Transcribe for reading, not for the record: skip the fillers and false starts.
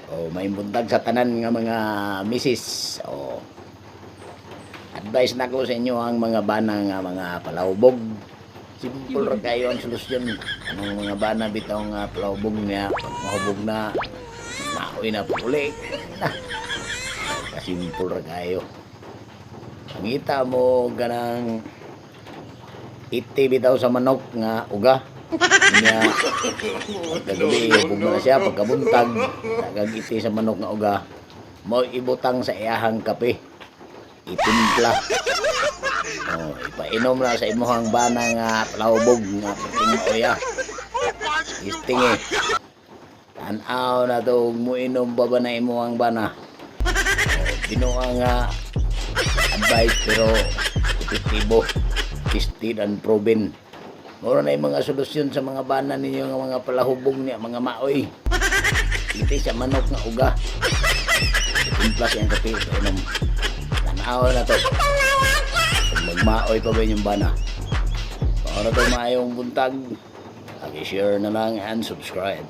O may buntag sa tanan nga mga misis. O advice na ko sa inyo ang mga bana nga mga palahubog. Simple ra kayo ang solusyon. Anong mga bana bitaw nga palahubog niya, pag mahubog na, maoy na puli. Na, kasimple ra kayo. Pangita mo ganang iti bitaw sa manok nga uga. Niya pagkagabi hubog na siya pagkabuntag nagagiti sa manok nga uga mo ibutang sa iyahang kape itimpla ipainom na sa imuhang bana nga palahubog nga puting oya istingi tanaw na to muinom ba ba na imuhang bana binuha nga advice pero epektibo tested and proven. Mura na yung mga solusyon sa mga bana ninyo nga mga palahubog niya, mga maoy. Iti sa manok nga uga. Timplas yung kape, inom. Tanaw na to. Kung magmaoy pa ba yung bana. Para to maayong buntag, i-share na lang and subscribe.